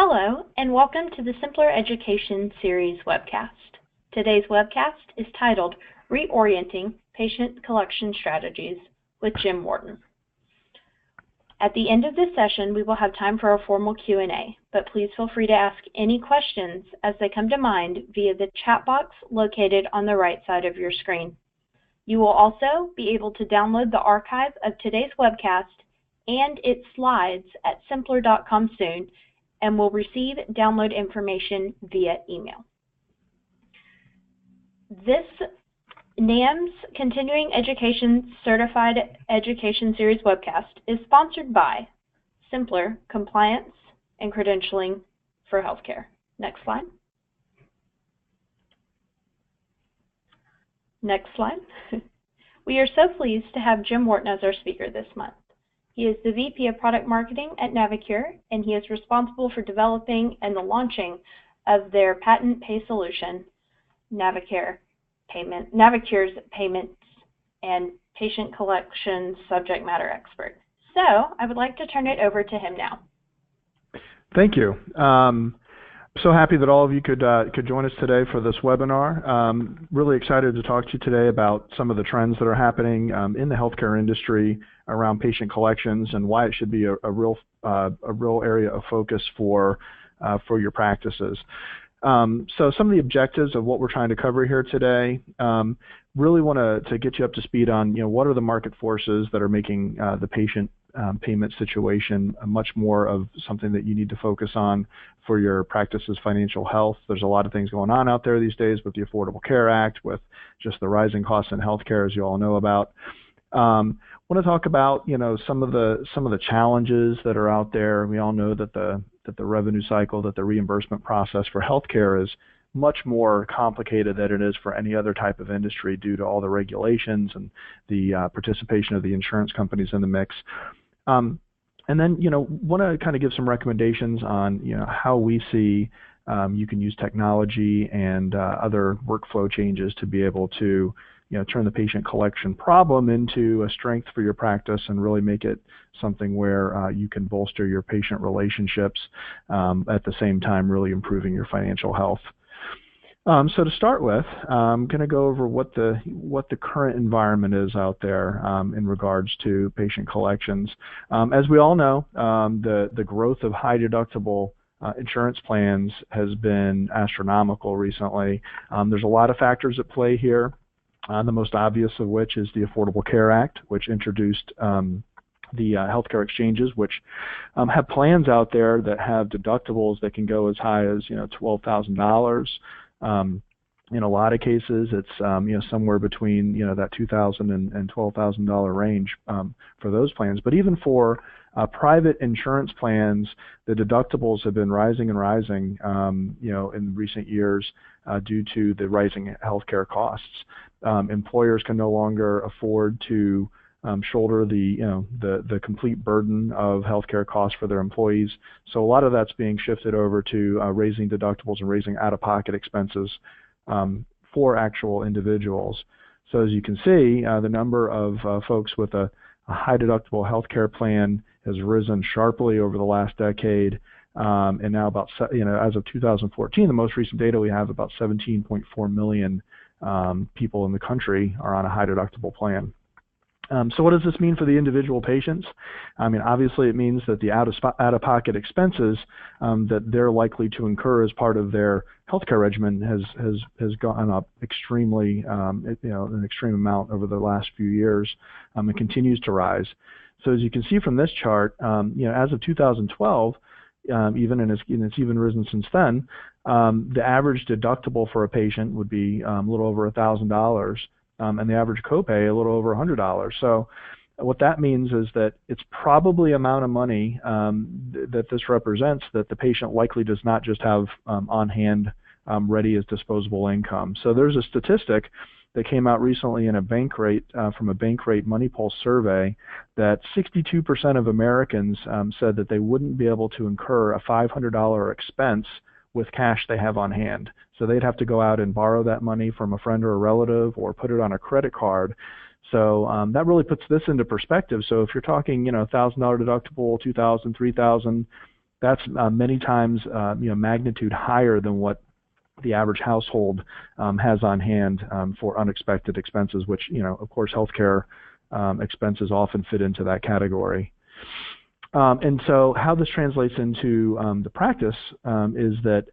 Hello, and welcome to the Simpler Education Series webcast. Today's webcast is titled Re-Orienting Patient Collection Strategies with Jim Wharton. At the end of this session, we will have time for a formal Q&A, but please feel free to ask any questions as they come to mind via the chat box located on the right side of your screen. You will also be able to download the archive of today's webcast and its slides at symplr.com soon, and will receive download information via email. This NAMS Continuing Education Certified Education Series webcast is sponsored by symplr Compliance and Credentialing for Healthcare. Next slide. Next slide. We are so pleased to have Jim Wharton as our speaker this month. He is the VP of Product Marketing at Navicure, and he is responsible for developing and the launching of their patent pay solution, Navicure's Payments and Patient Collections Subject Matter Expert. So I would like to turn it over to him now. Thank you. So happy that all of you could join us today for this webinar. Really excited to talk to you today about some of the trends that are happening in the healthcare industry around patient collections and why it should be a real area of focus for your practices. So some of the objectives of what we're trying to cover here today, really want to get you up to speed on what are the market forces that are making the patient payment situation much more of something that you need to focus on for your practice's financial health. There's a lot of things going on out there these days with the Affordable Care Act, with just the rising costs in healthcare, as you all know about. Want to talk about some of the challenges that are out there. We all know that the revenue cycle, that the reimbursement process for healthcare is much more complicated than it is for any other type of industry due to all the regulations and the participation of the insurance companies in the mix. And then, want to kind of give some recommendations on, how we see you can use technology and other workflow changes to be able to, turn the patient collection problem into a strength for your practice and really make it something where you can bolster your patient relationships at the same time really improving your financial health. So to start with, I'm going to go over what the current environment is out there in regards to patient collections. As we all know, the growth of high deductible insurance plans has been astronomical recently. There's a lot of factors at play here. The most obvious of which is the Affordable Care Act, which introduced the healthcare exchanges, which have plans out there that have deductibles that can go as high as $12,000. In a lot of cases, it's somewhere between that $2,000 and $12,000 range for those plans. But even for private insurance plans, the deductibles have been rising and rising, in recent years due to the rising healthcare costs. Employers can no longer afford to shoulder the complete burden of healthcare costs for their employees. So a lot of that's being shifted over to raising deductibles and raising out-of-pocket expenses for actual individuals. So as you can see, the number of folks with a high deductible healthcare plan has risen sharply over the last decade, and now about as of 2014, the most recent data we have, about 17.4 million people in the country are on a high deductible plan. So what does this mean for the individual patients? I mean, obviously it means that the out-of-pocket expenses that they're likely to incur as part of their healthcare regimen has gone up extremely, an extreme amount over the last few years. It continues to rise. So as you can see from this chart, as of 2012, and it's even risen since then, the average deductible for a patient would be a little over $1,000. And the average copay a little over $100. So what that means is that it's probably amount of money that this represents that the patient likely does not just have on hand ready as disposable income. So there's a statistic that came out recently in a from a Bankrate Money Pulse survey that 62% of Americans said that they wouldn't be able to incur a $500 expense with cash they have on hand. So they'd have to go out and borrow that money from a friend or a relative or put it on a credit card. So that really puts this into perspective. So if you're talking, $1,000 deductible, $2,000, $3,000, That's many times magnitude higher than what the average household has on hand for unexpected expenses, which, of course, healthcare expenses often fit into that category. And so how this translates into the practice is that,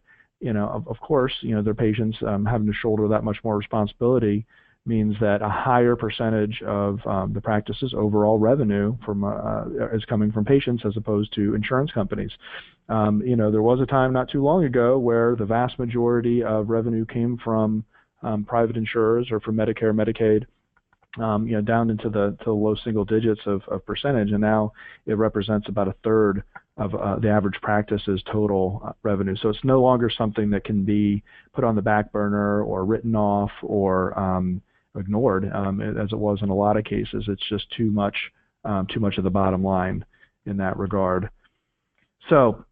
of course, their patients having to shoulder that much more responsibility means that a higher percentage of the practice's overall revenue is coming from patients as opposed to insurance companies. There was a time not too long ago where the vast majority of revenue came from private insurers or from Medicare, Medicaid, down into the low single digits of percentage, and now it represents about a third of the average practice's total revenue. So it's no longer something that can be put on the back burner or written off or ignored, as it was in a lot of cases. It's just too much of the bottom line in that regard. So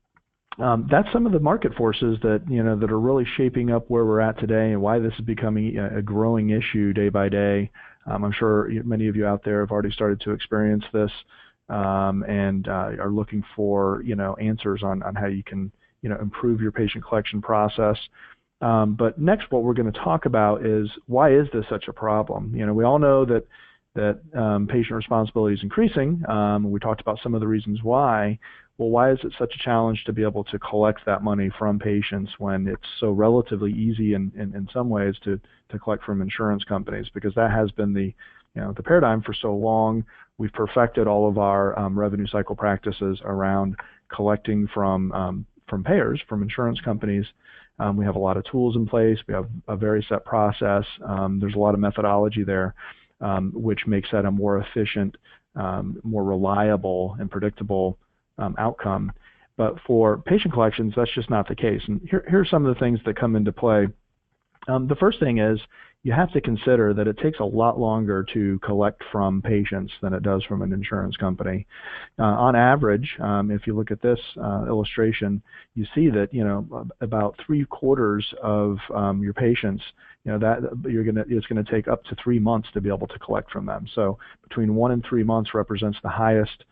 that's some of the market forces that that are really shaping up where we're at today, and why this is becoming a growing issue day by day. I'm sure many of you out there have already started to experience this and are looking for answers on how you can improve your patient collection process. But next, what we're going to talk about is, why is this such a problem? We all know that patient responsibility is increasing. We talked about some of the reasons why. Well, why is it such a challenge to be able to collect that money from patients when it's so relatively easy in some ways to collect from insurance companies? Because that has been the paradigm for so long. We've perfected all of our revenue cycle practices around collecting from payers, from insurance companies. We have a lot of tools in place. We have a very set process. There's a lot of methodology there, which makes that a more efficient, more reliable, and predictable outcome. But for patient collections, that's just not the case. And here's some of the things that come into play. The first thing is, you have to consider that it takes a lot longer to collect from patients than it does from an insurance company. On average, if you look at this illustration, you see that about 3/4 of your patients, it's going to take up to 3 months to be able to collect from them. So between 1 and 3 months represents the highest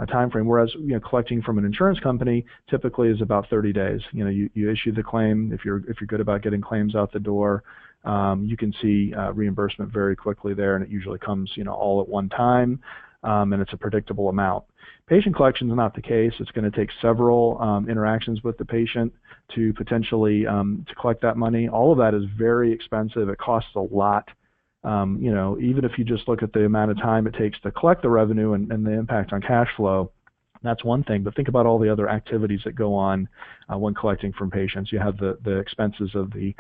time frame, whereas collecting from an insurance company typically is about 30 days. You issue the claim. If you're good about getting claims out the door, you can see reimbursement very quickly there, and it usually comes all at one time, and it's a predictable amount. Patient collection is not the case. It's going to take several interactions with the patient to potentially to collect that money. All of that is very expensive. It costs a lot. Even if you just look at the amount of time it takes to collect the revenue and the impact on cash flow, that's one thing. But think about all the other activities that go on when collecting from patients. You have the expenses of the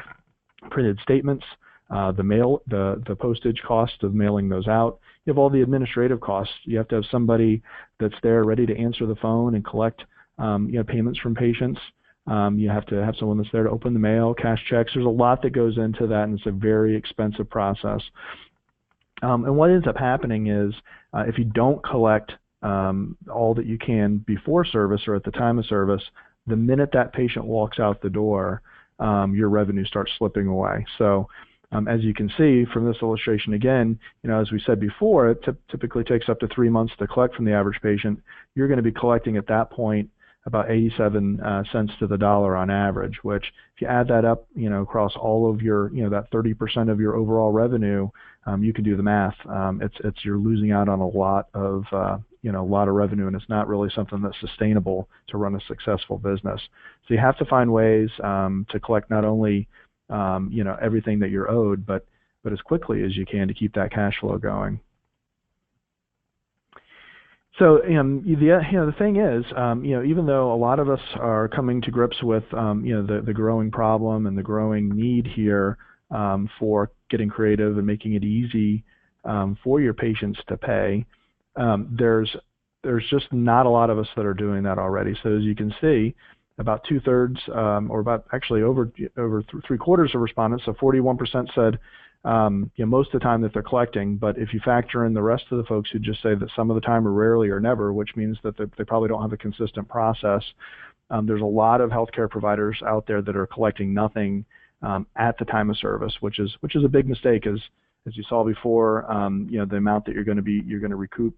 printed statements, the postage cost of mailing those out. You have all the administrative costs. You have to have somebody that's there ready to answer the phone and collect payments from patients. You have to have someone that's there to open the mail, cash checks. There's a lot that goes into that, and it's a very expensive process. And what ends up happening is, if you don't collect all that you can before service or at the time of service, the minute that patient walks out the door, your revenue starts slipping away. So as you can see from this illustration again, as we said before, it typically takes up to 3 months to collect from the average patient. You're going to be collecting at that point about 87 cents to the dollar on average, which if you add that up, across all of your, that 30% of your overall revenue, you can do the math. You're losing out on a lot of, revenue, and it's not really something that's sustainable to run a successful business. So you have to find ways to collect not only, everything that you're owed, but as quickly as you can to keep that cash flow going. So the thing is, even though a lot of us are coming to grips with the growing problem and the growing need here for getting creative and making it easy for your patients to pay, there's just not a lot of us that are doing that already. So as you can see, about 2/3, or about actually over 3/4 of respondents, so 41% said most of the time that they're collecting. But if you factor in the rest of the folks who just say that some of the time or rarely or never, which means that they probably don't have a consistent process, there's a lot of healthcare providers out there that are collecting nothing at the time of service, which is a big mistake, as you saw before. The amount that you're going to recoup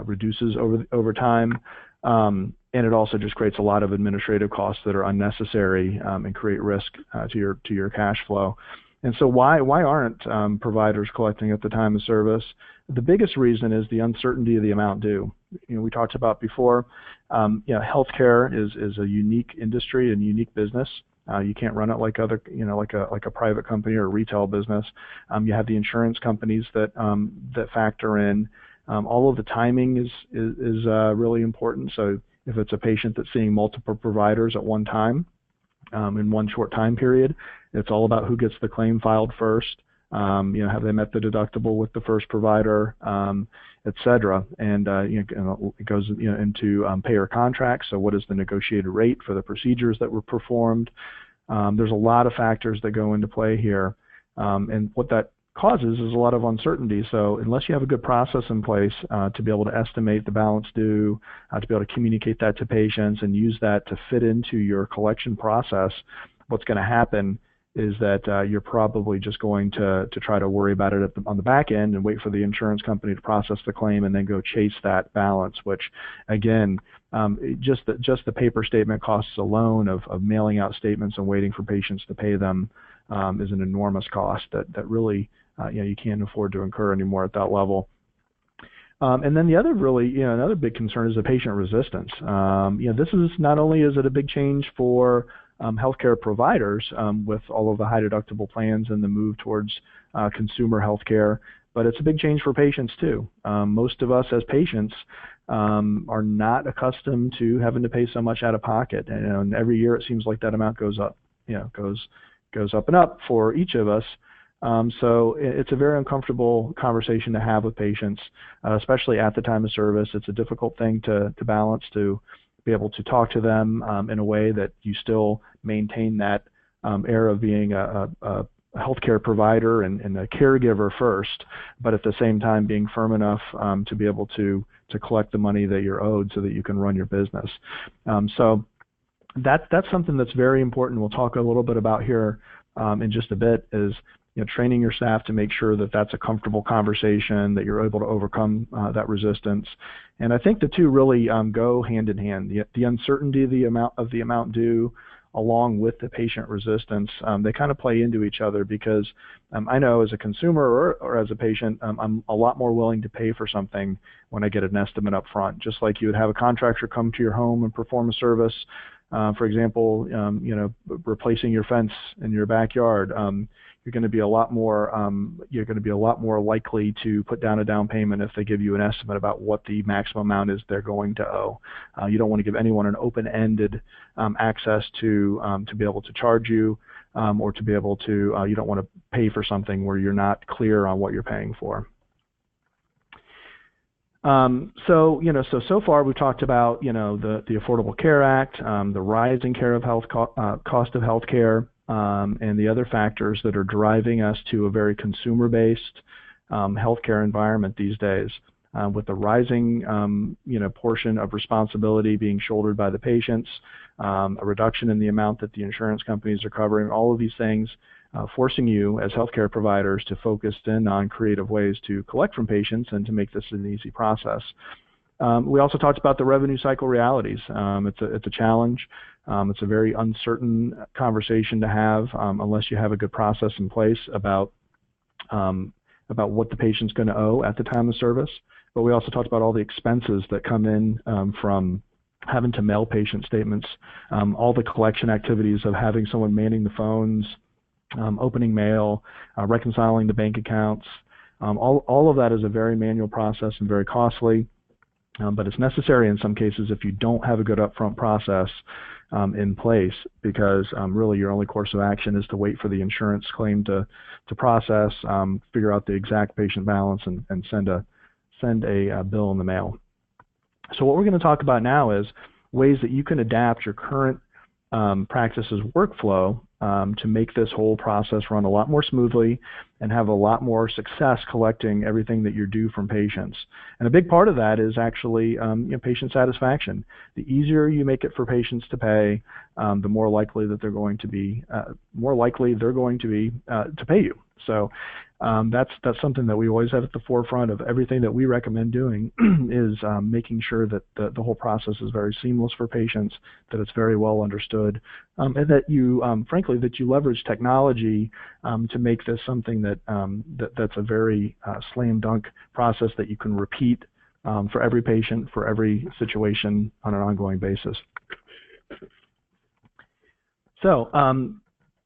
reduces over time. and it also just creates a lot of administrative costs that are unnecessary and create risk to your cash flow. And so why aren't providers collecting at the time of service? The biggest reason is the uncertainty of the amount due. We talked about before, healthcare is a unique industry and unique business. You can't run it like other, like a private company or a retail business. You have the insurance companies that factor in. All of the timing is really important. So if it's a patient that's seeing multiple providers at one time in one short time period, it's all about who gets the claim filed first. Have they met the deductible with the first provider, et cetera. And it goes into payer contracts. So what is the negotiated rate for the procedures that were performed? There's a lot of factors that go into play here, and what that causes is a lot of uncertainty. So unless you have a good process in place to be able to estimate the balance due, to be able to communicate that to patients and use that to fit into your collection process, what's going to happen is that you're probably just going to try to worry about it on the back end and wait for the insurance company to process the claim and then go chase that balance, which again, just the paper statement costs alone of mailing out statements and waiting for patients to pay them is an enormous cost that really you can't afford to incur anymore at that level. And then the other another big concern is the patient resistance. This is not only is it a big change for healthcare providers with all of the high deductible plans and the move towards consumer healthcare, but it's a big change for patients too. Most of us as patients are not accustomed to having to pay so much out of pocket, and every year it seems like that amount goes up, goes up and up for each of us. So it's a very uncomfortable conversation to have with patients, especially at the time of service. It's a difficult thing to balance, to be able to talk to them in a way that you still maintain that air of being a healthcare provider and a caregiver first, but at the same time being firm enough to be able to collect the money that you're owed so that you can run your business. So that's something that's very important. We'll talk a little bit about here in just a bit, is training your staff to make sure that that's a comfortable conversation, that you're able to overcome that resistance. And I think the two really go hand in hand. The uncertainty of the amount due, along with the patient resistance, they kind of play into each other, because I know as a consumer or as a patient, I'm a lot more willing to pay for something when I get an estimate up front. Just like you would have a contractor come to your home and perform a service, for example, replacing your fence in your backyard. You're going to be a lot more likely to put down a down payment if they give you an estimate about what the maximum amount is they're going to owe. You don't want to give anyone an open-ended access to be able to charge you, or to be able to. You don't want to pay for something where you're not clear on what you're paying for. So far we've talked about the Affordable Care Act, the rising cost of health care, and the other factors that are driving us to a very consumer-based healthcare environment these days, with the rising portion of responsibility being shouldered by the patients, a reduction in the amount that the insurance companies are covering. All of these things forcing you as healthcare providers to focus in on creative ways to collect from patients and to make this an easy process. We also talked about the revenue cycle realities. It's a challenge. It's a very uncertain conversation to have unless you have a good process in place about what the patient's going to owe at the time of service. But we also talked about all the expenses that come in from having to mail patient statements, all the collection activities of having someone manning the phones, opening mail, reconciling the bank accounts. All of that is a very manual process and very costly, but it's necessary in some cases if you don't have a good upfront process in place, because really your only course of action is to wait for the insurance claim to process, figure out the exact patient balance, and send a bill in the mail. So what we're going to talk about now is ways that you can adapt your current practice's workflow to make this whole process run a lot more smoothly and have a lot more success collecting everything that you're due from patients. And a big part of that is actually patient satisfaction. The easier you make it for patients to pay, the more likely that they're going to be to pay you. So that's something that we always have at the forefront of everything that we recommend doing is making sure that the whole process is very seamless for patients, that it's very well understood, and that you, frankly, that you leverage technology to make this something that's a very slam dunk process that you can repeat for every patient, for every situation on an ongoing basis. So,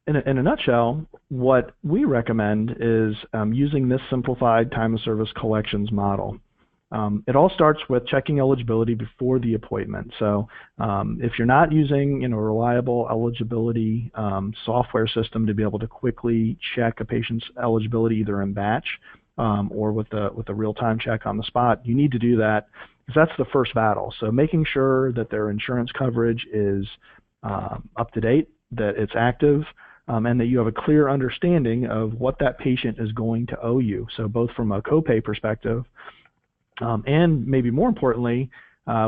in a nutshell, what we recommend is using this simplified time of service collections model. It all starts with checking eligibility before the appointment. So if you're not using a reliable eligibility software system to be able to quickly check a patient's eligibility either in batch or with a real-time check on the spot, you need to do that because that's the first battle. So making sure that their insurance coverage is up to date, that it's active, and that you have a clear understanding of what that patient is going to owe you. So both from a copay perspective and maybe more importantly,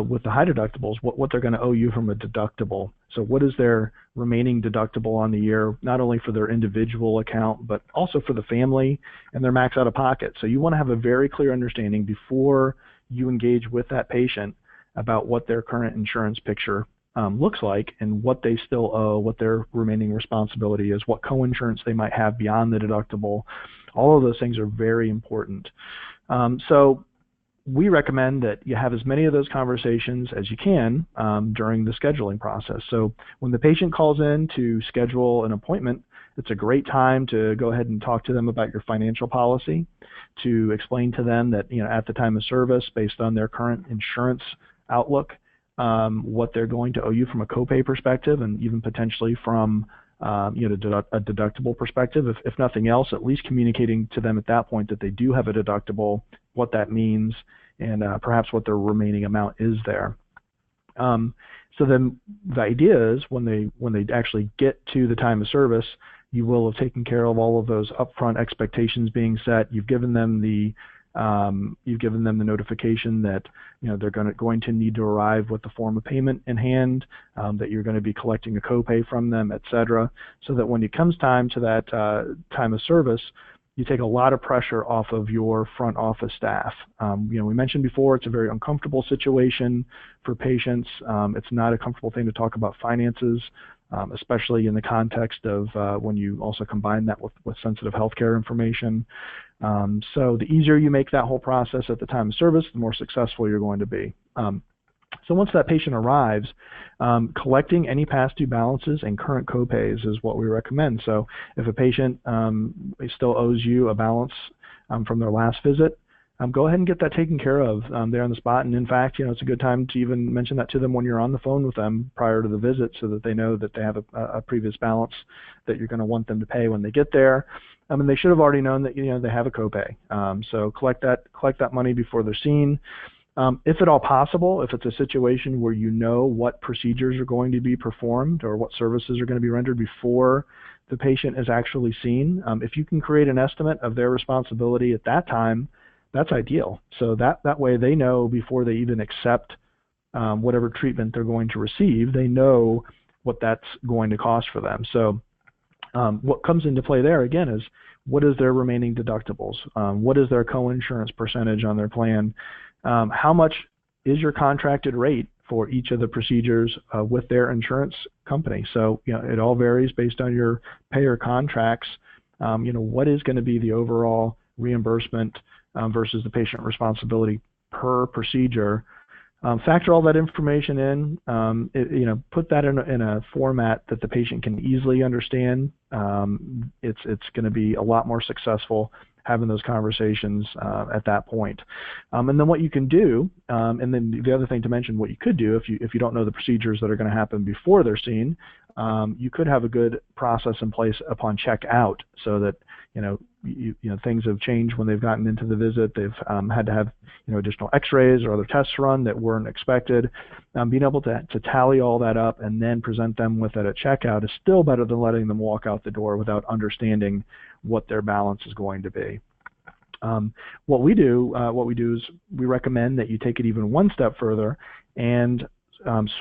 with the high deductibles, what they're going to owe you from a deductible. So what is their remaining deductible on the year, not only for their individual account, but also for the family and their max out of pocket. So you want to have a very clear understanding before you engage with that patient about what their current insurance picture looks like and what they still owe, what their remaining responsibility is, what co-insurance they might have beyond the deductible. All of those things are very important. So we recommend that you have as many of those conversations as you can during the scheduling process. So when the patient calls in to schedule an appointment, it's a great time to go ahead and talk to them about your financial policy, to explain to them that at the time of service, based on their current insurance outlook, what they're going to owe you from a copay perspective, and even potentially from a deductible perspective. If nothing else, at least communicating to them at that point that they do have a deductible, what that means, and perhaps what their remaining amount is there. So then the idea is when they actually get to the time of service, you will have taken care of all of those upfront expectations being set. You've given them the notification that they're going to need to arrive with the form of payment in hand, that you're going to be collecting a copay from them, etc. So that when it comes time to that time of service, you take a lot of pressure off of your front office staff. We mentioned before it's a very uncomfortable situation for patients. It's not a comfortable thing to talk about finances, especially in the context of when you also combine that with sensitive healthcare information. So the easier you make that whole process at the time of service, the more successful you're going to be. So once that patient arrives, collecting any past due balances and current copays is what we recommend. So if a patient still owes you a balance from their last visit, go ahead and get that taken care of there on the spot. And in fact, it's a good time to even mention that to them when you're on the phone with them prior to the visit, so that they know that they have a previous balance that you're going to want them to pay when they get there. And they should have already known that they have a copay. So collect that money before they're seen. If at all possible, if it's a situation where what procedures are going to be performed or what services are going to be rendered before the patient is actually seen, if you can create an estimate of their responsibility at that time, that's ideal. So that way they know before they even accept whatever treatment they're going to receive, they know what that's going to cost for them. So what comes into play there, again, is what is their remaining deductibles? What is their co-insurance percentage on their plan? How much is your contracted rate for each of the procedures with their insurance company? So it all varies based on your payer contracts. What is going to be the overall reimbursement versus the patient responsibility per procedure? Factor all that information in. Put that in a format that the patient can easily understand. It's going to be a lot more successful having those conversations at that point. And then what you can do, and then the other thing to mention, what you could do if you don't know the procedures that are going to happen before they're seen, you could have a good process in place upon checkout, so that things have changed when they've gotten into the visit. They've had to have additional X-rays or other tests run that weren't expected. Being able to tally all that up and then present them with it at checkout is still better than letting them walk out the door without understanding what their balance is going to be. What we do is we recommend that you take it even one step further and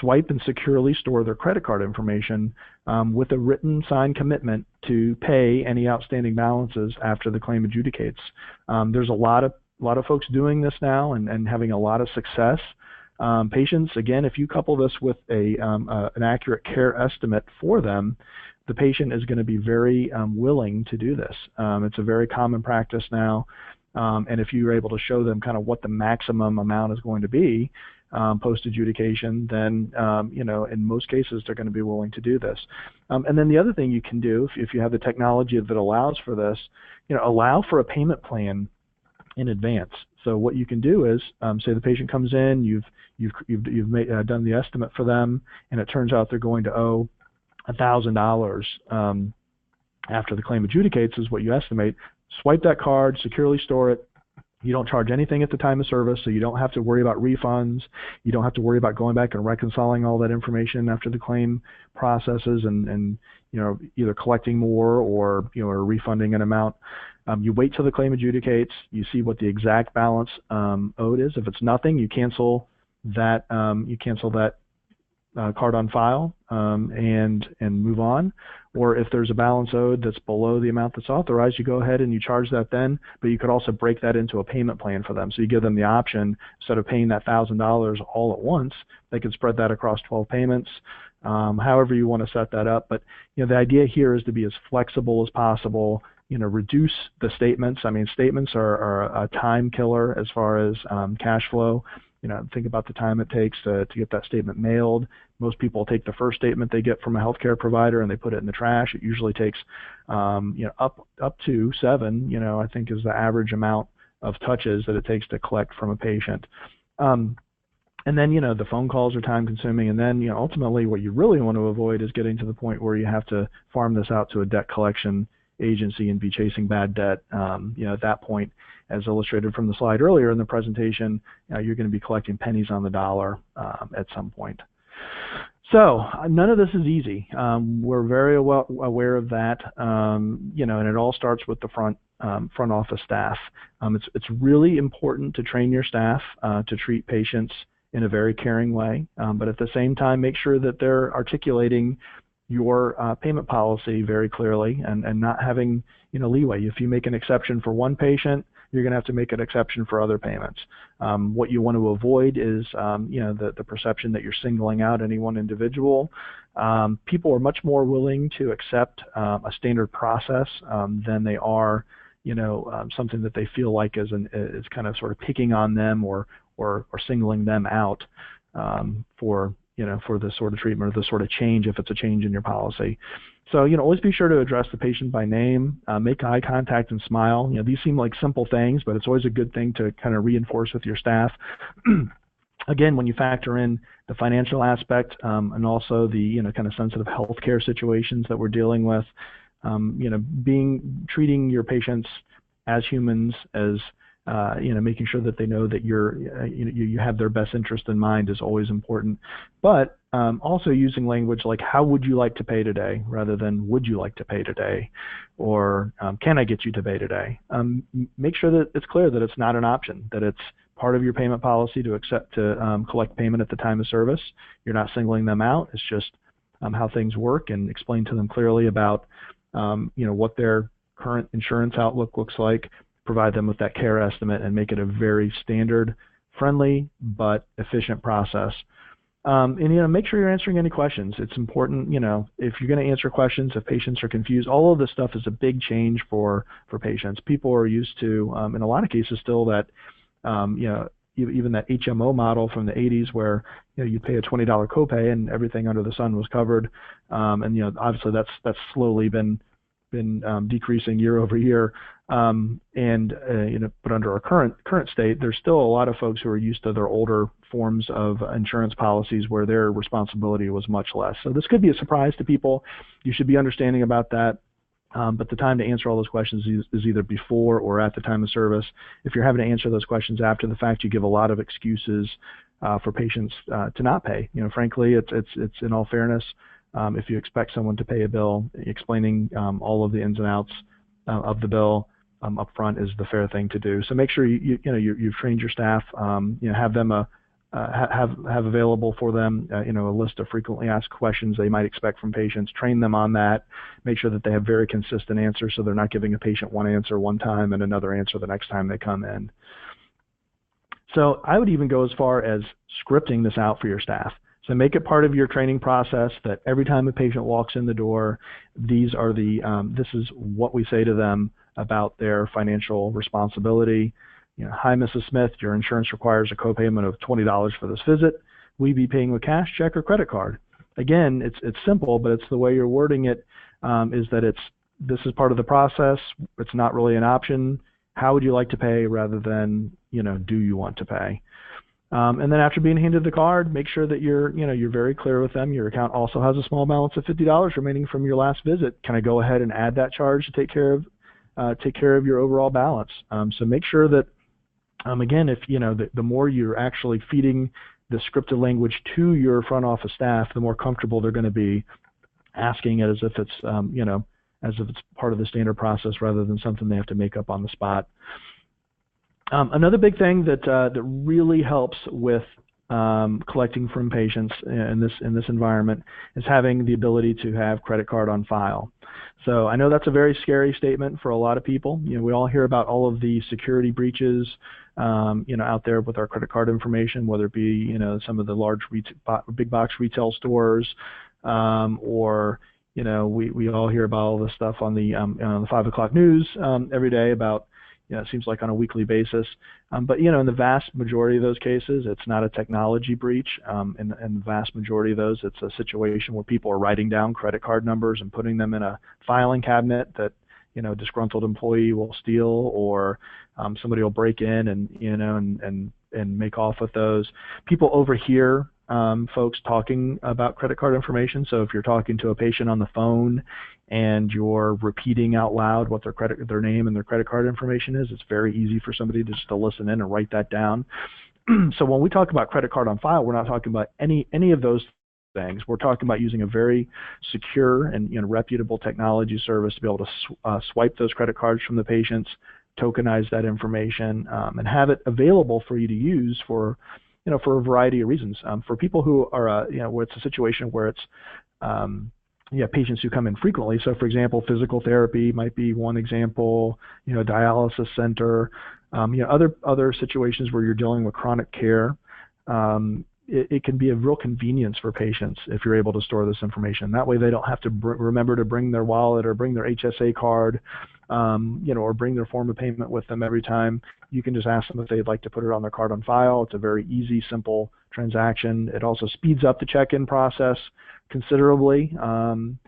swipe and securely store their credit card information with a written signed commitment to pay any outstanding balances after the claim adjudicates. There's a lot of folks doing this now and having a lot of success. Patients, again, if you couple this with an accurate care estimate for them, the patient is going to be very willing to do this. It's a very common practice now, and if you're able to show them kind of what the maximum amount is going to be post-adjudication, then in most cases they're going to be willing to do this. And then the other thing you can do, if you have the technology that allows for this, allow for a payment plan in advance. So what you can do is, say the patient comes in, you've done the estimate for them, and it turns out they're going to owe $1,000 after the claim adjudicates is what you estimate. Swipe that card, securely store it. You don't charge anything at the time of service, so you don't have to worry about refunds. You don't have to worry about going back and reconciling all that information after the claim processes and either collecting more or or refunding an amount. You wait till the claim adjudicates. You see what the exact balance owed is. If it's nothing, you cancel that. Card on file and move on. Or if there's a balance owed that's below the amount that's authorized, you go ahead and you charge that then, but you could also break that into a payment plan for them. So you give them the option, instead of paying that $1,000 all at once, they can spread that across 12 payments, however you want to set that up. But the idea here is to be as flexible as possible, reduce the statements. I mean, statements are a time killer as far as cash flow. Think about the time it takes to get that statement mailed. Most people take the first statement they get from a healthcare provider and they put it in the trash. It usually takes, up to 7, I think is the average amount of touches that it takes to collect from a patient. And then, the phone calls are time consuming. And then, ultimately what you really want to avoid is getting to the point where you have to farm this out to a debt collection agency and be chasing bad debt. At that point, as illustrated from the slide earlier in the presentation, you're going to be collecting pennies on the dollar at some point. So none of this is easy. We're very well aware of that, and it all starts with the front office staff. It's really important to train your staff to treat patients in a very caring way, but at the same time, make sure that they're articulating your payment policy very clearly and not having leeway. If you make an exception for one patient, you're going to have to make an exception for other payments. What you want to avoid is the perception that you're singling out any one individual. People are much more willing to accept a standard process than they are something that they feel like is kind of sort of picking on them or singling them out for this sort of treatment or this sort of change, if it's a change in your policy. So, always be sure to address the patient by name, make eye contact and smile. These seem like simple things, but it's always a good thing to kind of reinforce with your staff. Again, when you factor in the financial aspect and also the, kind of sensitive healthcare situations that we're dealing with, treating your patients as humans, as making sure that they know that you have their best interest in mind is always important. But also using language like, how would you like to pay today, rather than would you like to pay today, or can I get you to pay today? Make sure that it's clear that it's not an option, that it's part of your payment policy to collect payment at the time of service. You're not singling them out. It's just how things work, and explain to them clearly about what their current insurance outlook looks like. Provide them with that care estimate and make it a very standard, friendly, but efficient process. And make sure you're answering any questions. It's important, if you're going to answer questions, if patients are confused, all of this stuff is a big change for patients. People are used to, in a lot of cases still, that, even that HMO model from the 80s where, you pay a $20 copay and everything under the sun was covered. And, obviously that's slowly been decreasing year over year. But under our current state, there's still a lot of folks who are used to their older forms of insurance policies where their responsibility was much less. So this could be a surprise to people. You should be understanding about that. But the time to answer all those questions is either before or at the time of service. If you're having to answer those questions after the fact, you give a lot of excuses for patients to not pay. Frankly, it's in all fairness. If you expect someone to pay a bill, explaining all of the ins and outs of the bill up front is the fair thing to do. So make sure you've trained your staff. Have them have available for them, a list of frequently asked questions they might expect from patients, train them on that, make sure that they have very consistent answers so they're not giving a patient one answer one time and another answer the next time they come in. So I would even go as far as scripting this out for your staff. So make it part of your training process that every time a patient walks in the door, this is what we say to them about their financial responsibility. Hi, Mrs. Smith, your insurance requires a copayment of $20 for this visit. Will you be paying with cash, check, or credit card? Again, it's simple, but it's the way you're wording it, is that this is part of the process. It's not really an option. How would you like to pay rather than, do you want to pay? And then after being handed the card, make sure that you're very clear with them. Your account also has a small balance of $50 remaining from your last visit. Can I go ahead and add that charge to take care of your overall balance? So make sure that, again, if the more you're actually feeding the scripted language to your front office staff, the more comfortable they're going to be asking it as if it's as if it's part of the standard process rather than something they have to make up on the spot. Another big thing that really helps with collecting from patients in this environment is having the ability to have credit card on file. So I know that's a very scary statement for a lot of people. We all hear about all of the security breaches out there with our credit card information, whether it be some of the large big box retail stores, or we all hear about all this stuff on the 5 o'clock news every day about. It seems like on a weekly basis. But in the vast majority of those cases, it's not a technology breach. In the vast majority of those, it's a situation where people are writing down credit card numbers and putting them in a filing cabinet that a disgruntled employee will steal, or somebody will break in and make off with those. People overhear folks talking about credit card information. So if you're talking to a patient on the phone and you're repeating out loud what their name and their credit card information is, it's very easy for somebody just to listen in and write that down. So when we talk about credit card on file, we're not talking about any of those things. We're talking about using a very secure and reputable technology service to be able to swipe those credit cards from the patients, tokenize that information, and have it available for you to use for a variety of reasons. For people who are, where it's a situation where it's patients who come in frequently. So, for example, physical therapy might be one example. Dialysis center. Other situations where you're dealing with chronic care. It can be a real convenience for patients if you're able to store this information. That way, they don't have to remember to bring their wallet or bring their HSA card, or bring their form of payment with them every time. You can just ask them if they'd like to put it on their card on file. It's a very easy, simple transaction. It also speeds up the check-in process considerably. And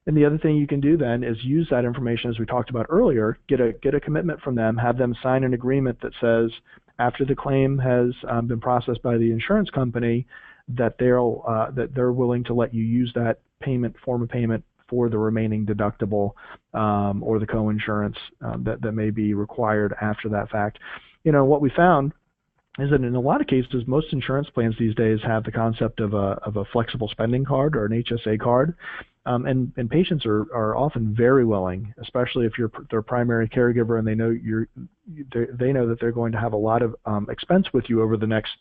the other thing you can do then is use that information, as we talked about earlier, get a commitment from them, have them sign an agreement that says after the claim has been processed by the insurance company that they're willing to let you use that form of payment for the remaining deductible or the co-insurance that may be required after that fact. What we found is that in a lot of cases, most insurance plans these days have the concept of a flexible spending card or an HSA card, and patients are often very willing, especially if you're their primary caregiver and they know that they're going to have a lot of expense with you over the next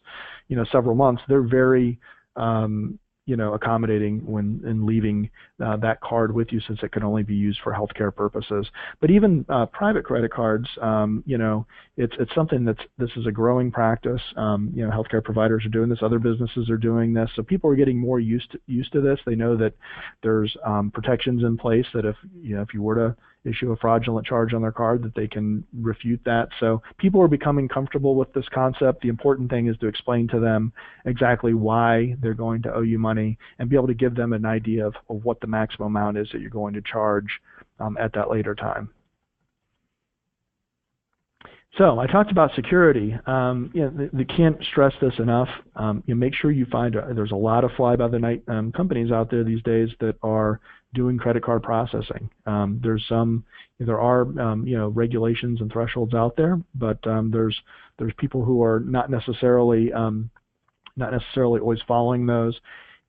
several months. They're very accommodating in leaving that card with you, since it can only be used for healthcare purposes. But even private credit cards, it's something this is a growing practice. Healthcare providers are doing this, other businesses are doing this, so people are getting more used to this. They know that there's protections in place that if you were to issue a fraudulent charge on their card, that they can refute that. So people are becoming comfortable with this concept. The important thing is to explain to them exactly why they're going to owe you money and be able to give them an idea of what the maximum amount is that you're going to charge at that later time. So I talked about security. They can't stress this enough. Make sure you find there's a lot of fly-by-the-night companies out there these days that are doing credit card processing. There are regulations and thresholds out there, but there's people who are not necessarily always following those.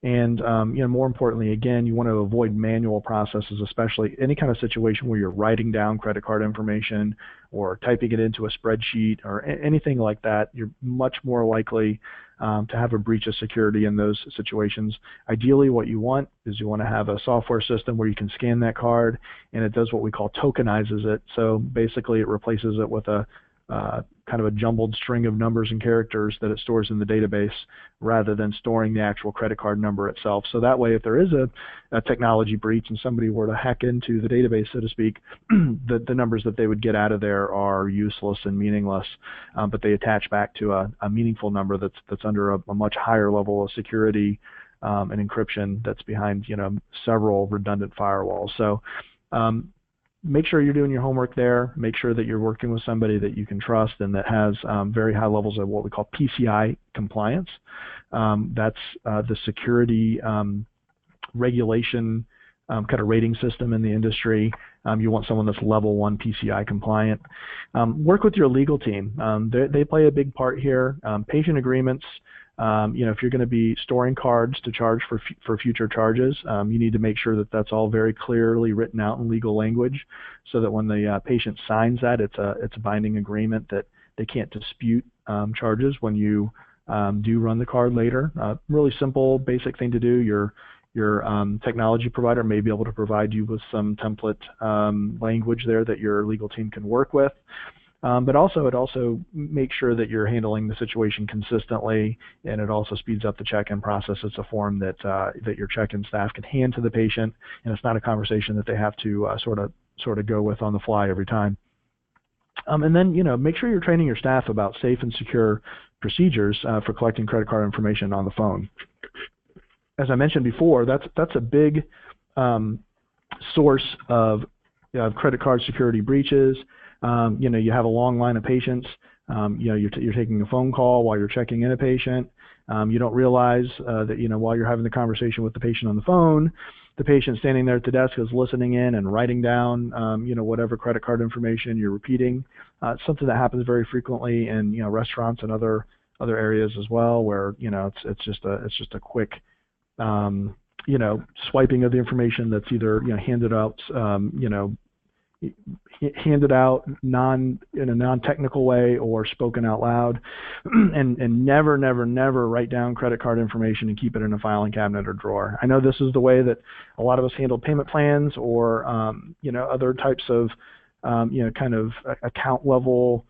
And more importantly, again, you want to avoid manual processes, especially any kind of situation where you're writing down credit card information or typing it into a spreadsheet or anything like that. You're much more likely to have a breach of security in those situations. Ideally, what you want is you want to have a software system where you can scan that card, and it does what we call tokenizes it. So basically, it replaces it with a kind of a jumbled string of numbers and characters that it stores in the database rather than storing the actual credit card number itself. So that way, if there is a technology breach and somebody were to hack into the database, so to speak, the numbers that they would get out of there are useless and meaningless, but they attach back to a meaningful number that's under a much higher level of security and encryption that's behind several redundant firewalls. So make sure you're doing your homework there. Make sure that you're working with somebody that you can trust and that has very high levels of what we call PCI compliance. That's the security regulation kind of rating system in the industry. You want someone that's level 1 PCI compliant. Work with your legal team. They play a big part here. Patient agreements. If you're going to be storing cards to charge for future charges, you need to make sure that that's all very clearly written out in legal language, so that when the patient signs that, it's a binding agreement that they can't dispute charges when you do run the card later. Really simple, basic thing to do. Your technology provider may be able to provide you with some template language there that your legal team can work with. But also, it also makes sure that you're handling the situation consistently, and it also speeds up the check-in process. It's a form that your check-in staff can hand to the patient, and it's not a conversation that they have to sort of go with on the fly every time. And then, make sure you're training your staff about safe and secure procedures for collecting credit card information on the phone. As I mentioned before, that's a big source of credit card security breaches. You have a long line of patients. You're taking a phone call while you're checking in a patient. You don't realize that while you're having the conversation with the patient on the phone, the patient standing there at the desk is listening in and writing down whatever credit card information you're repeating. It's something that happens very frequently in restaurants and other areas as well, where it's just a quick swiping of the information that's either handed out in a non-technical way or spoken out loud. and never write down credit card information and keep it in a filing cabinet or drawer. I know this is the way that a lot of us handle payment plans or other types of kind of account level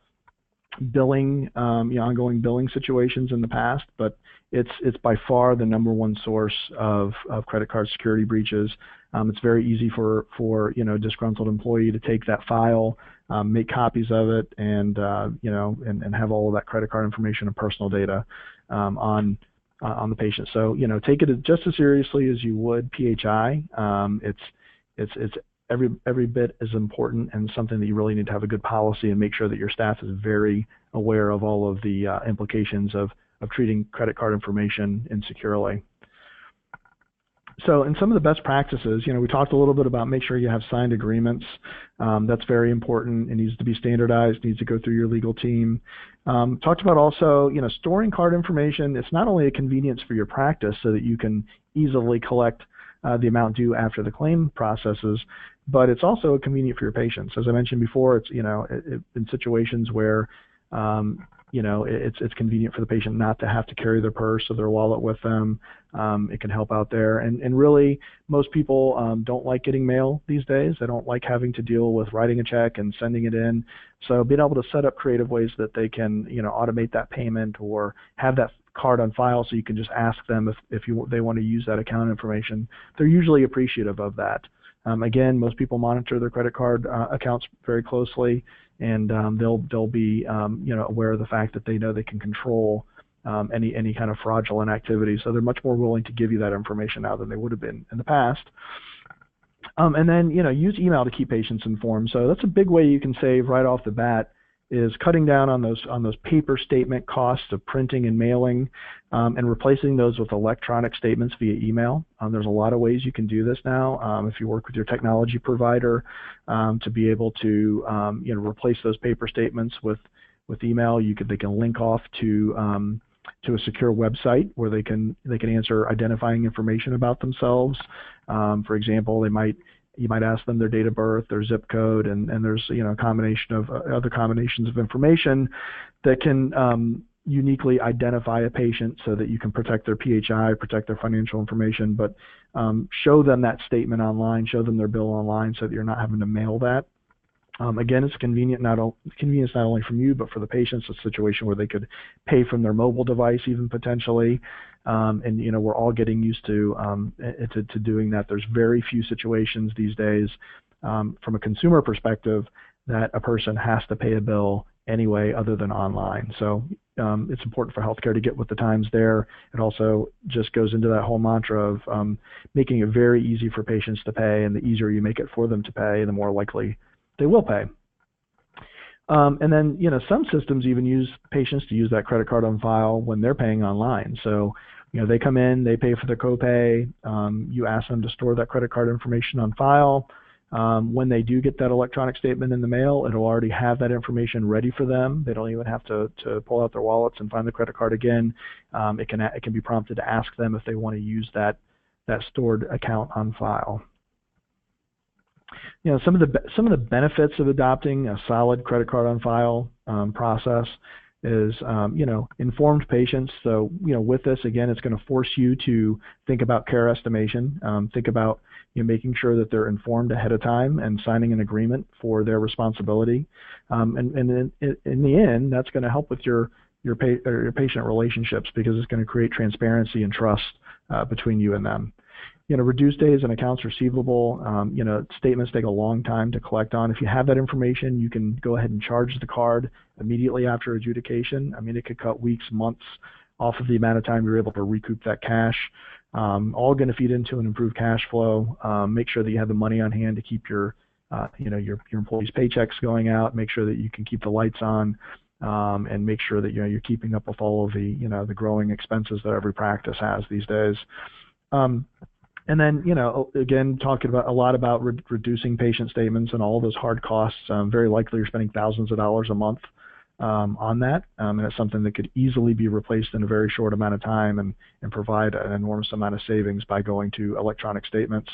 billing, ongoing billing situations in the past, but it's by far the #1 source of credit card security breaches. It's very easy for a disgruntled employee to take that file, make copies of it, and have all of that credit card information and personal data on the patient. So take it just as seriously as you would PHI. It's every bit as important and something that you really need to have a good policy and make sure that your staff is very aware of all of the implications of treating credit card information insecurely. So in some of the best practices, we talked a little bit about make sure you have signed agreements. That's very important. It needs to be standardized, needs to go through your legal team. Talked about also, storing card information. It's not only a convenience for your practice so that you can easily collect the amount due after the claim processes, but it's also convenient for your patients. As I mentioned before, it's in situations where it's convenient for the patient not to have to carry their purse or their wallet with them. It can help out there. And really, most people don't like getting mail these days. They don't like having to deal with writing a check and sending it in. So being able to set up creative ways that they can, automate that payment or have that card on file so you can just ask them if they want to use that account information, they're usually appreciative of that. Again, most people monitor their credit card accounts very closely, and they'll be aware of the fact that they know they can control any kind of fraudulent activity. So they're much more willing to give you that information now than they would have been in the past. And then use email to keep patients informed. So that's a big way you can save right off the bat, is cutting down on those paper statement costs of printing and mailing, and replacing those with electronic statements via email. There's a lot of ways you can do this now. If you work with your technology provider to be able to replace those paper statements with email, they can link off to to a secure website where they can answer identifying information about themselves. For example, you might ask them their date of birth, their zip code, and there's a combination of other combinations of information that can uniquely identify a patient so that you can protect their PHI, protect their financial information, but show them that statement online, show them their bill online so that you're not having to mail that. Again, it's convenience not only from you, but for the patients. It's a situation where they could pay from their mobile device even potentially. And we're all getting used to doing that. There's very few situations these days from a consumer perspective that a person has to pay a bill anyway other than online. So it's important for healthcare to get with the times there. It also just goes into that whole mantra of making it very easy for patients to pay, and the easier you make it for them to pay, the more likely they will pay. And then, some systems even use patients to use that credit card on file when they're paying online. So, they come in, they pay for their copay, you ask them to store that credit card information on file. When they do get that electronic statement in the mail, it'll already have that information ready for them. They don't even have to pull out their wallets and find the credit card again. It can be prompted to ask them if they want to use that stored account on file. Some of the benefits of adopting a solid credit card on file process is informed patients. So with this, again, it's going to force you to think about care estimation, think about making sure that they're informed ahead of time and signing an agreement for their responsibility. And in the end, that's going to help with your patient relationships, because it's going to create transparency and trust between you and them. Reduced days and accounts receivable, statements take a long time to collect on. If you have that information, you can go ahead and charge the card immediately after adjudication. I mean, it could cut weeks, months off of the amount of time you're able to recoup that cash. All going to feed into an improved cash flow. Make sure that you have the money on hand to keep your employees' paychecks going out. Make sure that you can keep the lights on, and make sure that you're keeping up with all of the the growing expenses that every practice has these days. And then, again, talking about a lot about reducing patient statements and all those hard costs. Very likely you're spending thousands of dollars a month on that, and it's something that could easily be replaced in a very short amount of time and provide an enormous amount of savings by going to electronic statements.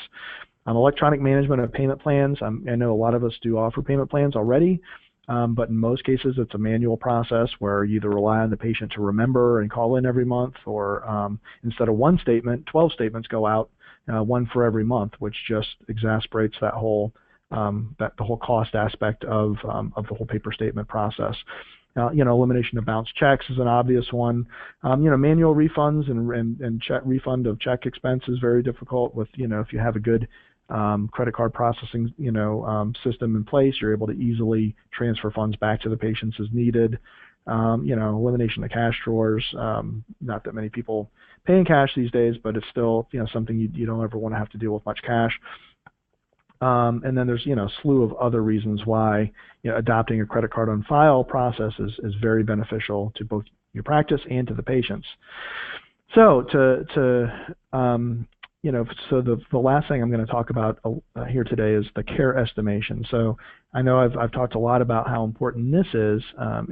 Electronic management of payment plans. I know a lot of us do offer payment plans already, but in most cases it's a manual process where you either rely on the patient to remember and call in every month, or instead of one statement, 12 statements go out. One for every month, which just exasperates that whole the whole cost aspect of the whole paper statement process. Elimination of bounced checks is an obvious one. Manual refunds and refund of check expense is very difficult. With if you have a good credit card processing system in place, you're able to easily transfer funds back to the patients as needed. Elimination of cash drawers. Not that many people pay in cash these days, but it's still something you don't ever want to have to deal with much cash. And then there's a slew of other reasons why adopting a credit card on file process is very beneficial to both your practice and to the patients. So so the last thing I'm going to talk about here today is the care estimation. So I know I've talked a lot about how important this is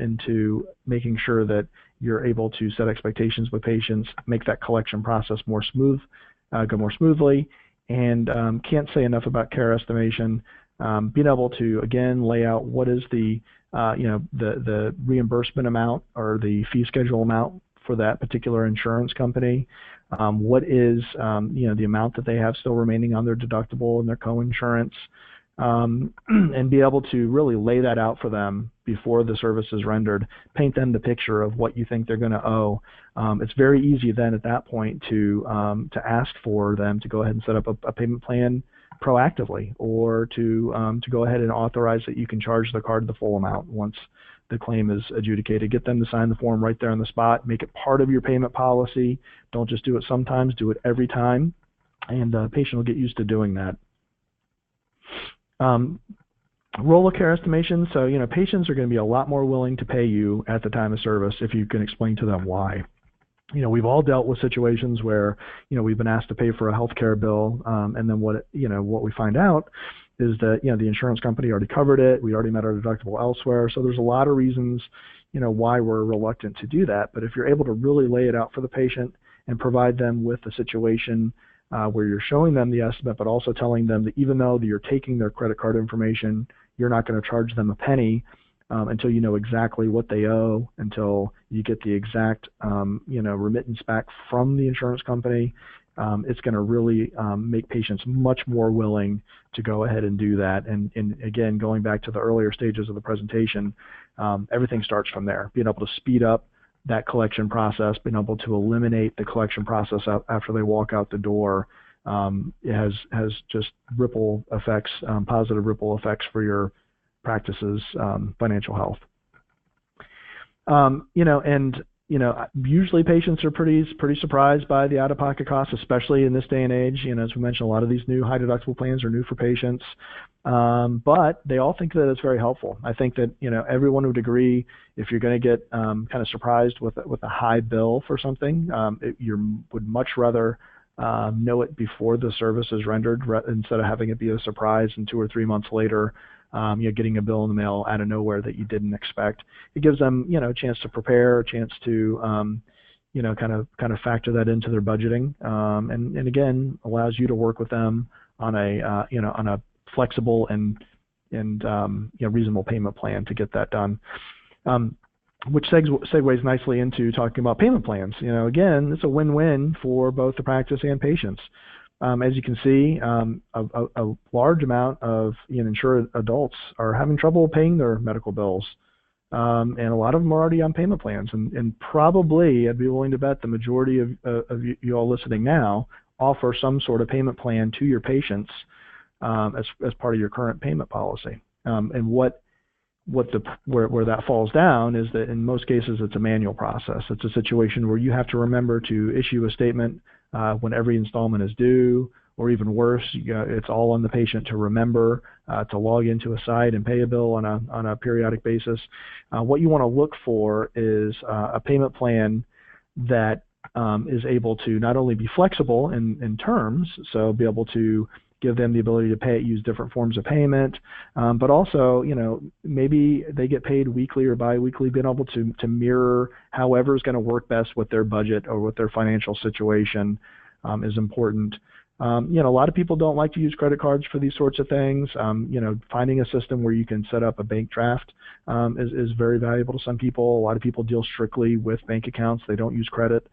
into making sure that you're able to set expectations with patients, make that collection process go more smoothly, and can't say enough about care estimation. Being able to again lay out what is the reimbursement amount or the fee schedule amount for that particular insurance company. What is the amount that they have still remaining on their deductible and their co-insurance, and be able to really lay that out for them before the service is rendered, paint them the picture of what you think they're going to owe. It's very easy then at that point to ask for them to go ahead and set up a payment plan proactively, or to go ahead and authorize that you can charge the card the full amount once the claim is adjudicated. Get them to sign the form right there on the spot. Make it part of your payment policy. Don't just do it sometimes, do it every time, and the patient will get used to doing that. Role of care estimation. So, patients are going to be a lot more willing to pay you at the time of service if you can explain to them why. We've all dealt with situations where, we've been asked to pay for a healthcare bill, and then what we find out is that, the insurance company already covered it. We already met our deductible elsewhere. So there's a lot of reasons, why we're reluctant to do that. But if you're able to really lay it out for the patient and provide them with a situation where you're showing them the estimate, but also telling them that even though you're taking their credit card information, you're not going to charge them a penny until you know exactly what they owe, until you get the exact, remittance back from the insurance company. It's going to really make patients much more willing to go ahead and do that. And again, going back to the earlier stages of the presentation, everything starts from there. Being able to speed up that collection process, being able to eliminate the collection process after they walk out the door, it has just ripple effects, positive ripple effects for your practice's financial health. Usually patients are pretty surprised by the out-of-pocket costs, especially in this day and age. As we mentioned, a lot of these new high-deductible plans are new for patients, but they all think that it's very helpful. I think that everyone would agree if you're going to get kind of surprised with a high bill for something, you would much rather know it before the service is rendered instead of having it be a surprise and 2 or 3 months later. Getting a bill in the mail out of nowhere that you didn't expect. It gives them, a chance to prepare, a chance to, kind of factor that into their budgeting, and again, allows you to work with them on a flexible and reasonable payment plan to get that done. Which segues nicely into talking about payment plans. Again, it's a win-win for both the practice and patients. As you can see, a large amount of insured adults are having trouble paying their medical bills, and a lot of them are already on payment plans. And probably, I'd be willing to bet the majority of you all listening now offer some sort of payment plan to your patients as part of your current payment policy. And where that falls down is that in most cases it's a manual process. It's a situation where you have to remember to issue a statement when every installment is due, or even worse, it's all on the patient to remember to log into a site and pay a bill on a periodic basis. What you want to look for is a payment plan that is able to not only be flexible in terms, so be able to give them the ability to use different forms of payment, but also, maybe they get paid weekly or biweekly, being able to mirror however is going to work best with their budget or with their financial situation is important. A lot of people don't like to use credit cards for these sorts of things. Finding a system where you can set up a bank draft is very valuable to some people. A lot of people deal strictly with bank accounts. They don't use credit.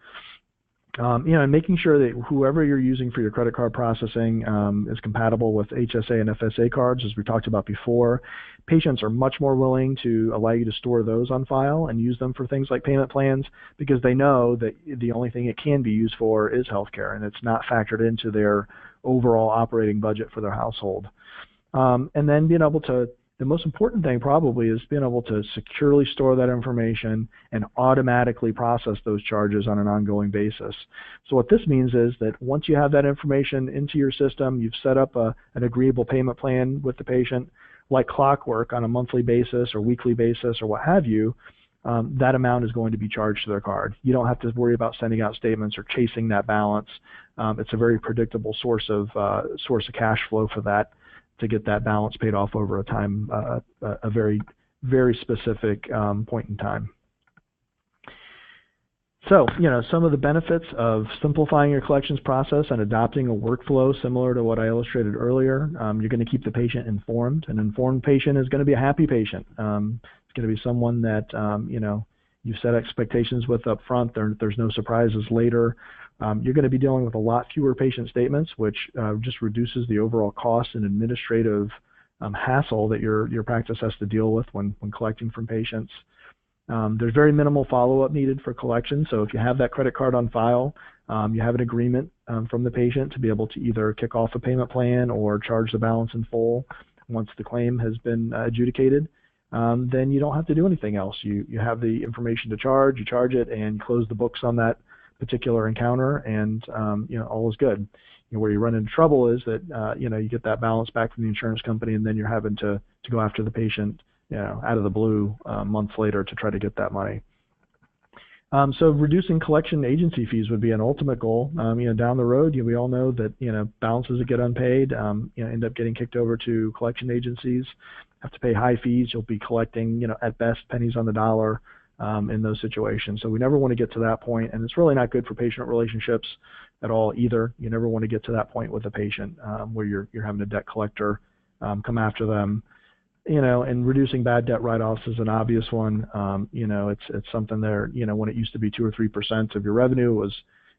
And making sure that whoever you're using for your credit card processing is compatible with HSA and FSA cards, as we talked about before. Patients are much more willing to allow you to store those on file and use them for things like payment plans because they know that the only thing it can be used for is healthcare, and it's not factored into their overall operating budget for their household. And then being able to the most important thing probably is being able to securely store that information and automatically process those charges on an ongoing basis. So what this means is that once you have that information into your system, you've set up an agreeable payment plan with the patient, like clockwork on a monthly basis or weekly basis or what have you, that amount is going to be charged to their card. You don't have to worry about sending out statements or chasing that balance. It's a very predictable source of cash flow for that, to get that balance paid off over a time, a very, very specific point in time. So, some of the benefits of simplifying your collections process and adopting a workflow similar to what I illustrated earlier. You're going to keep the patient informed. An informed patient is going to be a happy patient. It's going to be someone that, you've set expectations with up front. There's no surprises later. You're going to be dealing with a lot fewer patient statements, which just reduces the overall cost and administrative hassle that your practice has to deal with when collecting from patients. There's very minimal follow-up needed for collection, so if you have that credit card on file, you have an agreement from the patient to be able to either kick off a payment plan or charge the balance in full once the claim has been adjudicated. Then you don't have to do anything else. You have the information to charge, you charge it, and close the books on that particular encounter, and all is good. Where you run into trouble is that you get that balance back from the insurance company, and then you're having to go after the patient out of the blue months later to try to get that money. So reducing collection agency fees would be an ultimate goal. Down the road, we all know that balances that get unpaid, end up getting kicked over to collection agencies. Have to pay high fees. You'll be collecting, at best pennies on the dollar in those situations. So we never want to get to that point, and it's really not good for patient relationships at all either. You never want to get to that point with a patient where you're having a debt collector come after them. And reducing bad debt write-offs is an obvious one. It's something there, when it used to be 2 or 3% of your revenue,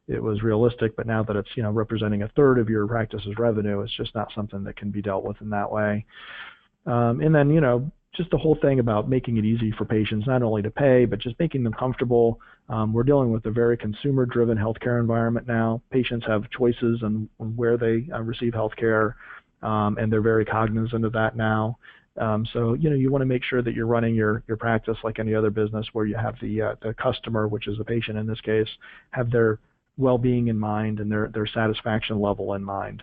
it was realistic, but now that it's, representing a third of your practice's revenue, it's just not something that can be dealt with in that way. And then, just the whole thing about making it easy for patients, not only to pay, but just making them comfortable. We're dealing with a very consumer-driven healthcare environment now. Patients have choices on where they receive healthcare, and they're very cognizant of that now. So you want to make sure that you're running your practice like any other business, where you have the customer, which is the patient in this case, have their well-being in mind and their satisfaction level in mind.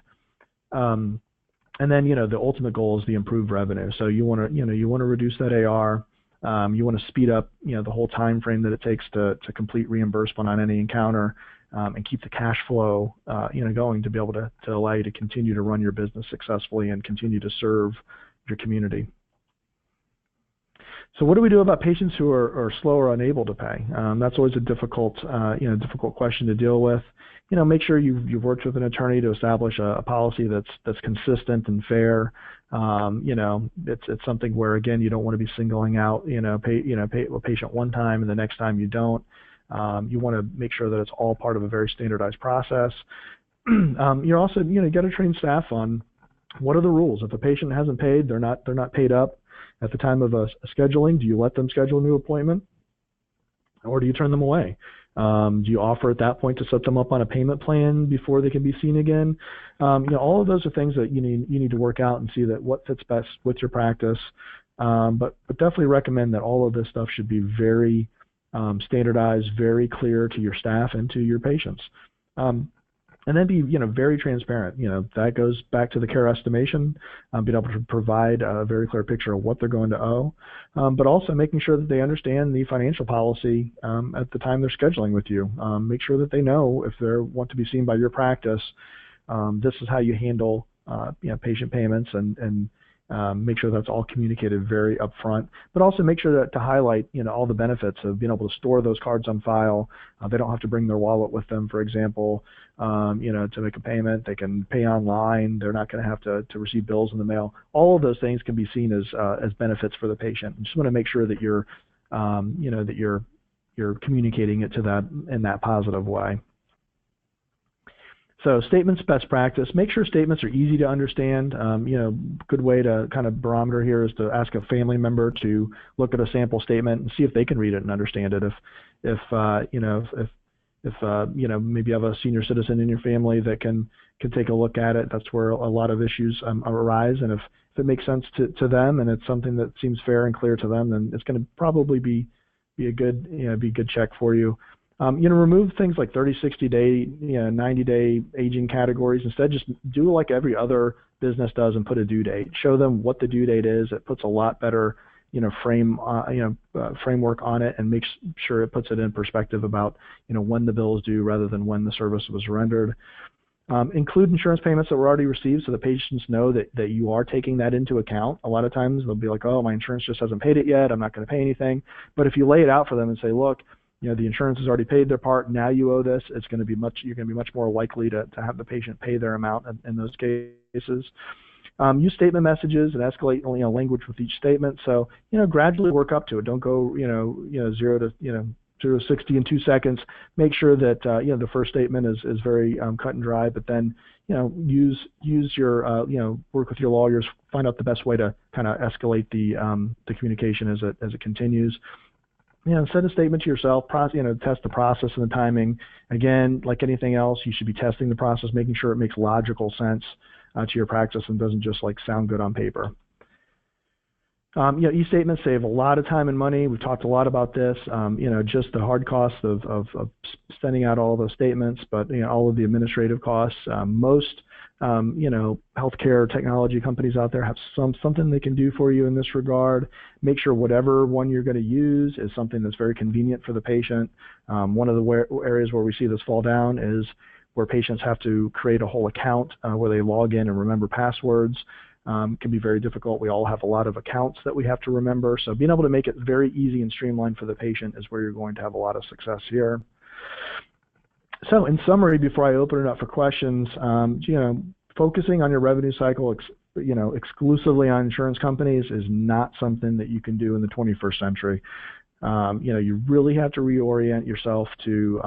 And then the ultimate goal is the improved revenue. So you want to reduce that AR. You want to speed up the whole time frame that it takes to complete reimbursement on any encounter, and keep the cash flow going to be able to allow you to continue to run your business successfully and continue to serve your community. So what do we do about patients who are slow or unable to pay? That's always a difficult question to deal with. Make sure you've worked with an attorney to establish a policy that's consistent and fair. It's something where, again, you don't want to be singling out pay a patient one time and the next time you don't. You want to make sure that it's all part of a very standardized process. You're also you got to train staff on what are the rules. If a patient hasn't paid, they're not paid up at the time of a scheduling. Do you let them schedule a new appointment, or do you turn them away? Do you offer at that point to set them up on a payment plan before they can be seen again? All of those are things that you need to work out and see that what fits best with your practice. But definitely recommend that all of this stuff should be very standardized, very clear to your staff and to your patients. And then be very transparent. That goes back to the care estimation, being able to provide a very clear picture of what they're going to owe, but also making sure that they understand the financial policy at the time they're scheduling with you. Make sure that they know if they want to be seen by your practice, this is how you handle patient payments, and make sure that's all communicated very upfront, but also make sure that to highlight all the benefits of being able to store those cards on file. They don't have to bring their wallet with them, for example, to make a payment. They can pay online. They're not going to have to receive bills in the mail. All of those things can be seen as benefits for the patient. You just want to make sure that you're communicating it to them in that positive way. So statements, best practice. Make sure statements are easy to understand. Good way to kind of barometer here is to ask a family member to look at a sample statement and see if they can read it and understand it. If maybe you have a senior citizen in your family that can take a look at it, that's where a lot of issues arise. And if it makes sense to them and it's something that seems fair and clear to them, then it's going to probably be a good check for you. Remove things like 30, 60-day, 90-day aging categories. Instead, just do like every other business does and put a due date. Show them what the due date is. It puts a lot better, framework on it, and makes sure it puts it in perspective about, when the bill is due rather than when the service was rendered. Include insurance payments that were already received so the patients know that you are taking that into account. A lot of times they'll be like, oh, my insurance just hasn't paid it yet. I'm not going to pay anything. But if you lay it out for them and say, look, the insurance has already paid their part. Now you owe this. You're going to be much more likely to have the patient pay their amount in those cases. Use statement messages and escalate language with each statement. So gradually work up to it. Don't go 0 to 60 in 2 seconds. Make sure that the first statement is very cut and dry. But then use your work with your lawyers. Find out the best way to kind of escalate the communication as it continues. Send a statement to yourself, test the process and the timing. Again, like anything else, you should be testing the process, making sure it makes logical sense to your practice and doesn't just sound good on paper. E-statements save a lot of time and money. We've talked a lot about this, just the hard costs of sending out all those statements, but all of the administrative costs. Most healthcare technology companies out there have something they can do for you in this regard. Make sure whatever one you're going to use is something that's very convenient for the patient. One of the areas where we see this fall down is where patients have to create a whole account where they log in and remember passwords. Can be very difficult. We all have a lot of accounts that we have to remember. So being able to make it very easy and streamlined for the patient is where you're going to have a lot of success here. So in summary, before I open it up for questions, focusing on your revenue cycle, exclusively on insurance companies is not something that you can do in the 21st century. You really have to reorient yourself to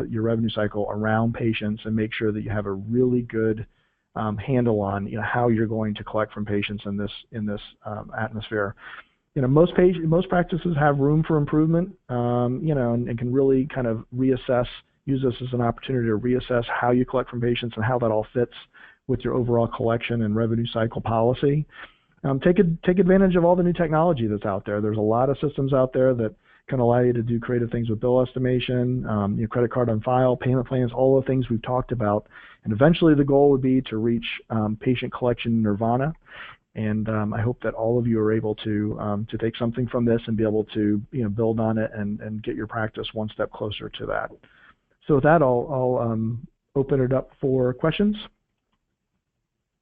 your revenue cycle around patients and make sure that you have a really good handle on how you're going to collect from patients in this atmosphere. Most practices have room for improvement, and can really kind of use this as an opportunity to reassess how you collect from patients and how that all fits with your overall collection and revenue cycle policy. Take advantage of all the new technology that's out there. There's a lot of systems out there that can allow you to do creative things with bill estimation, credit card on file, payment plans, all the things we've talked about. And eventually the goal would be to reach patient collection nirvana. And I hope that all of you are able to take something from this and be able to build on it and get your practice one step closer to that. So with that, I'll open it up for questions.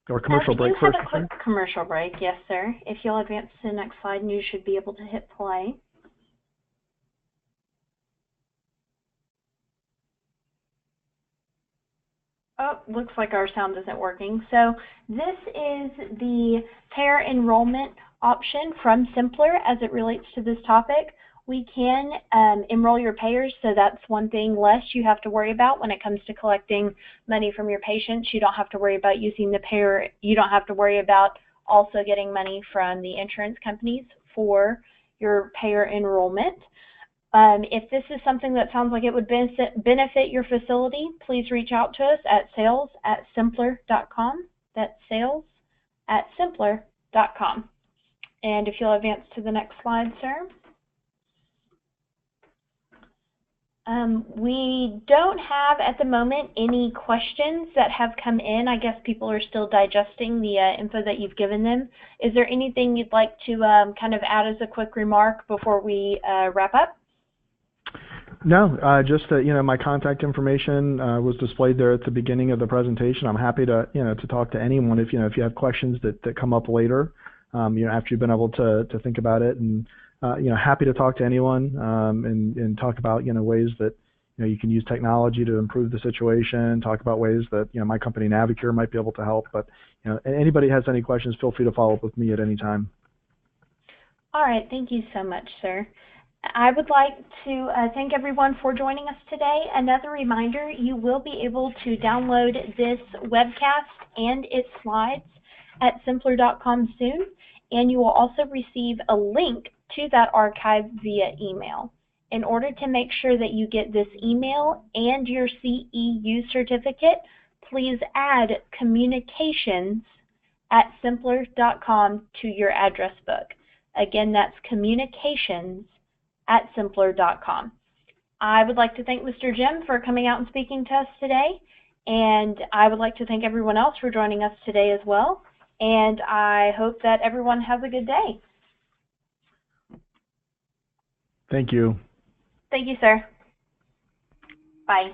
Or commercial break first. We do have a quick commercial break, yes, sir. If you'll advance to the next slide, and you should be able to hit play. Oh, looks like our sound isn't working. So this is the payer enrollment option from symplr as it relates to this topic. We can enroll your payers, so that's one thing less you have to worry about when it comes to collecting money from your patients. You don't have to worry about using the payer. You don't have to worry about also getting money from the insurance companies for your payer enrollment. If this is something that sounds like it would benefit your facility, please reach out to us at sales@symplr.com. That's sales@symplr.com. And if you'll advance to the next slide, sir. We don't have at the moment any questions that have come in. I guess people are still digesting the info that you've given them. Is there anything you'd like to kind of add as a quick remark before we wrap up? No, just that my contact information was displayed there at the beginning of the presentation. I'm happy to to talk to anyone if you have questions that come up later, after you've been able to think about it, and happy to talk to anyone and talk about ways that you can use technology to improve the situation. Talk about ways that my company Navicure might be able to help. But anybody has any questions, feel free to follow up with me at any time. All right, thank you so much, sir. I would like to thank everyone for joining us today. Another reminder, you will be able to download this webcast and its slides at symplr.com soon, and you will also receive a link to that archive via email. In order to make sure that you get this email and your CEU certificate, please add communications@symplr.com to your address book. Again, that's communications@symplr.com. I would like to thank Mr. Jim for coming out and speaking to us today, and I would like to thank everyone else for joining us today as well, and I hope that everyone has a good day. Thank you. Thank you, sir. Bye.